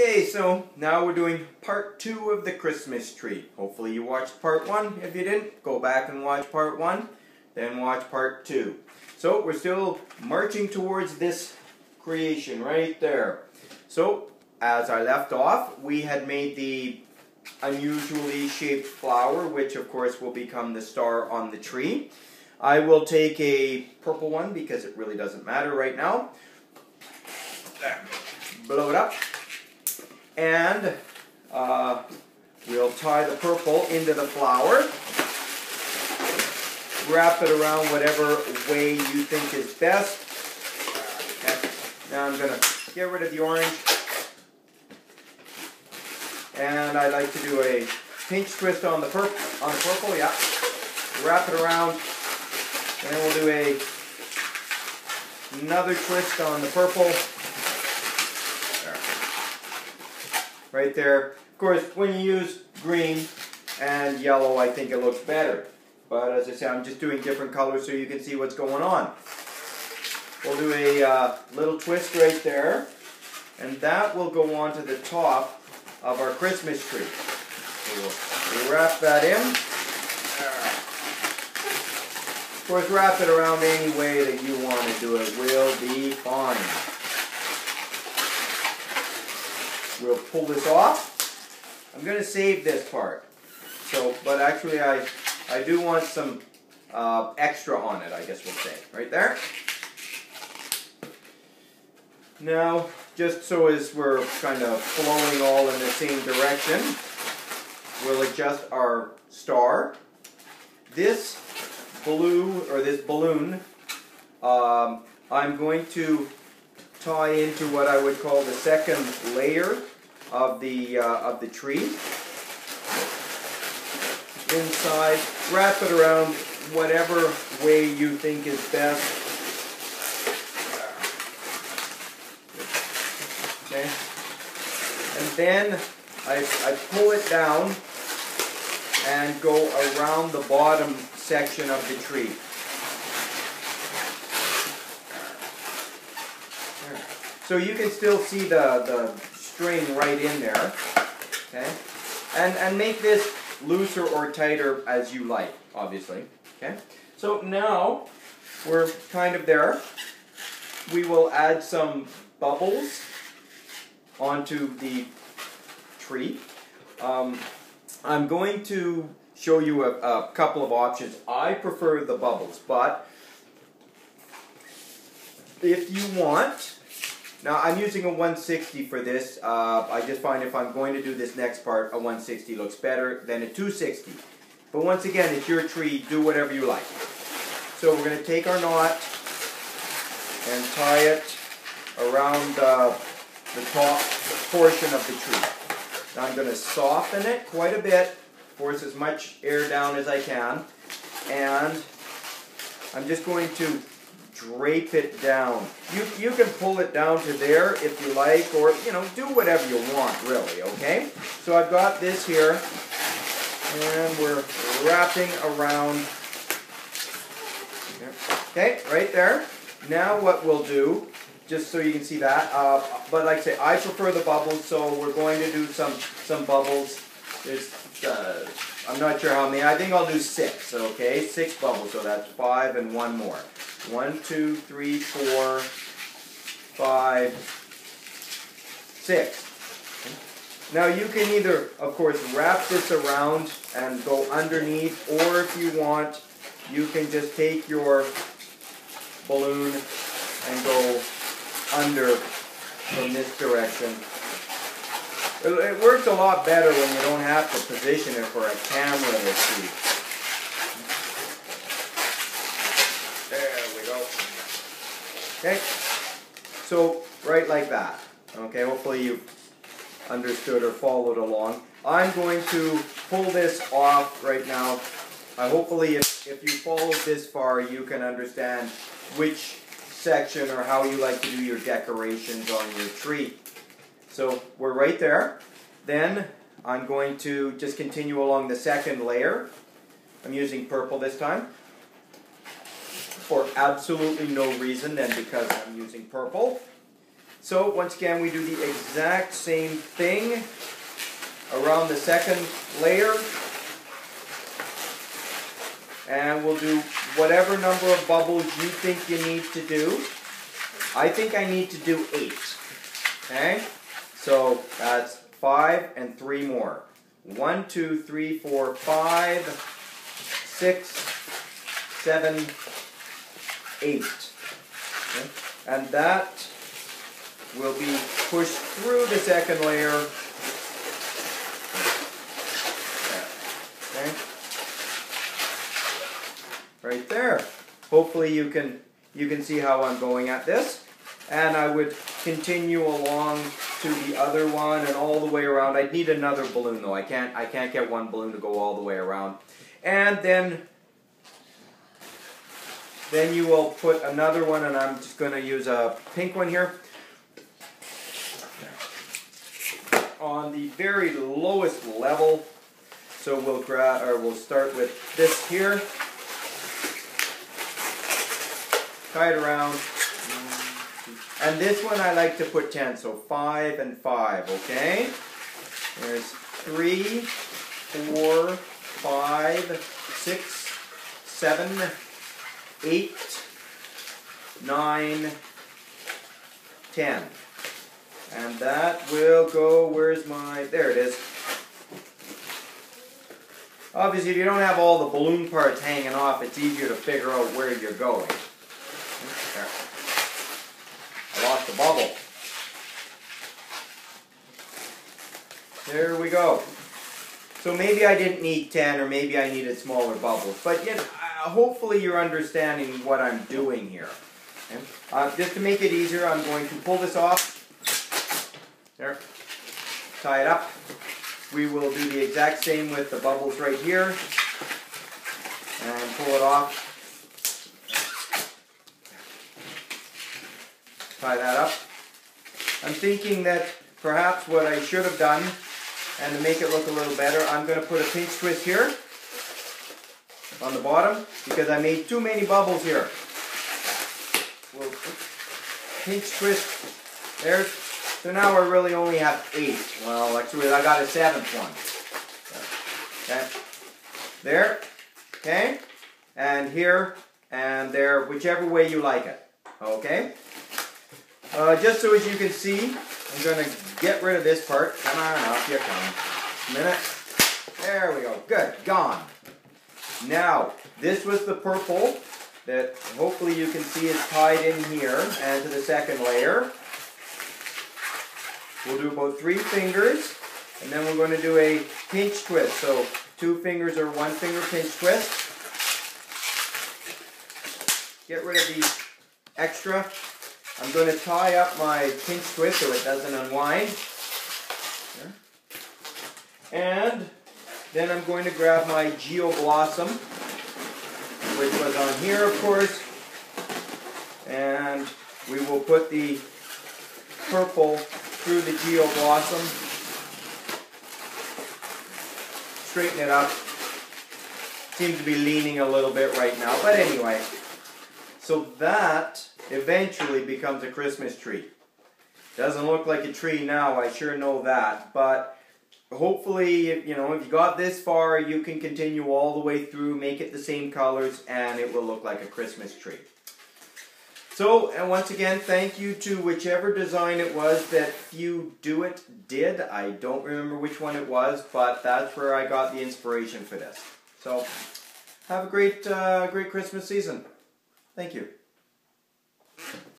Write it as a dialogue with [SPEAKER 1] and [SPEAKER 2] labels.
[SPEAKER 1] Okay, so now we're doing part 2 of the Christmas tree. Hopefully you watched part 1. If you didn't, go back and watch part 1, then watch part 2. So we're still marching towards this creation right there. So, as I left off, we had made the unusually shaped flower, which of course will become the star on the tree. I will take a purple one because it really doesn't matter right now. Blow it up. And we'll tie the purple into the flower. Wrap it around whatever way you think is best. Okay. Now I'm going to get rid of the orange. And I like to do a pinch twist on the purple, yeah. Wrap it around. And then we'll do another twist on the purple. Right there. Of course, when you use green and yellow, I think it looks better. But as I say, I'm just doing different colors so you can see what's going on. We'll do a little twist right there. And that will go onto the top of our Christmas tree. So we'll wrap that in. Of course, wrap it around any way that you want to do it. Will be fine. We'll pull this off. I'm going to save this part. So, but actually I do want some extra on it, I guess we'll say. Right there. Now, just so as we're kind of flowing all in the same direction, we'll adjust our star. This balloon, I'm going to tie into what I would call the second layer of the tree. Inside, wrap it around whatever way you think is best. Okay, and then I pull it down and go around the bottom section of the tree. So you can still see the string right in there, okay? And make this looser or tighter as you like, obviously, okay? So now we're kind of there. We will add some bubbles onto the tree. I'm going to show you a couple of options. I prefer the bubbles, but if you want, now I'm using a 160 for this. I just find if I'm going to do this next part, a 160 looks better than a 260. But once again, it's your tree, do whatever you like. So we're going to take our knot and tie it around the top portion of the tree. Now I'm going to soften it quite a bit, force as much air down as I can, and I'm just going to drape it down. You can pull it down to there if you like, or do whatever you want, really, okay? So I've got this here, and we're wrapping around. Okay, right there. Now what we'll do, just so you can see that, but like I say, I prefer the bubbles, so we're going to do some bubbles. There's, I'm not sure how many. I think I'll do 6, okay? 6 bubbles, so that's 5 and 1 more. 1, 2, 3, 4, 5, 6. Now you can either, of course, wrap this around and go underneath, or if you want, you can just take your balloon and go under from this direction. It works a lot better when you don't have to position it for a camera to see. There we go. Okay, so right like that. Okay, hopefully you understood or followed along. I'm going to pull this off right now. Hopefully if you followed this far, you can understand which section or how you like to do your decorations on your tree. So we're right there. Then I'm going to just continue along the second layer. I'm using purple this time. For absolutely no reason than because I'm using purple. So once again, we do the exact same thing around the second layer. And we'll do whatever number of bubbles you think you need to do. I think I need to do 8. Okay? So that's 5 and 3 more. 1, 2, 3, 4, 5, 6, 7, 8. Okay? And that will be pushed through the second layer. Okay? Right there. Hopefully you can see how I'm going at this. And I would continue along to the other one and all the way around. I'd need another balloon though. I can't get one balloon to go all the way around. And then you will put another one, and I'm just going to use a pink one here. On the very lowest level. So we'll start with this here. Tie it around. And this one I like to put 10, so 5 and 5, okay? There's 3, 4, 5, 6, 7, 8, 9, 10. And that will go, where's my, there it is. Obviously, if you don't have all the balloon parts hanging off, it's easier to figure out where you're going. There. I lost the bubble. There we go. So maybe I didn't need 10, or maybe I needed smaller bubbles. But you know, hopefully you're understanding what I'm doing here. Okay? Just to make it easier, I'm going to pull this off. There. Tie it up. We will do the exact same with the bubbles right here. And pull it off. Tie that up. I'm thinking that perhaps what I should have done, and to make it look a little better, I'm going to put a pinch twist here on the bottom, because I made too many bubbles here. We'll pinch twist there. So now I really only have 8. Well, actually I got a 7th one. Okay. There. Okay. And here and there, whichever way you like it. Okay. Just so as you can see, I'm going to get rid of this part. Come on, off you come. A minute. There we go. Good. Gone. Now, this was the purple that hopefully you can see is tied in here and to the second layer. We'll do about 3 fingers, and then we're going to do a pinch twist. So 2 fingers or 1 finger pinch twist. Get rid of the extra. I'm going to tie up my pinch twist so it doesn't unwind. There. And then I'm going to grab my Geo Blossom, which was on here, of course. And we will put the purple through the Geo Blossom. Straighten it up. Seems to be leaning a little bit right now, but anyway. So that eventually becomes a Christmas tree. Doesn't look like a tree now, I sure know that, but hopefully, you know, if you got this far, you can continue all the way through, make it the same colors, and it will look like a Christmas tree. So, and once again, thank you to whichever design it was that You Do It did. I don't remember which one it was, but that's where I got the inspiration for this. So, have a great Christmas season. Thank you.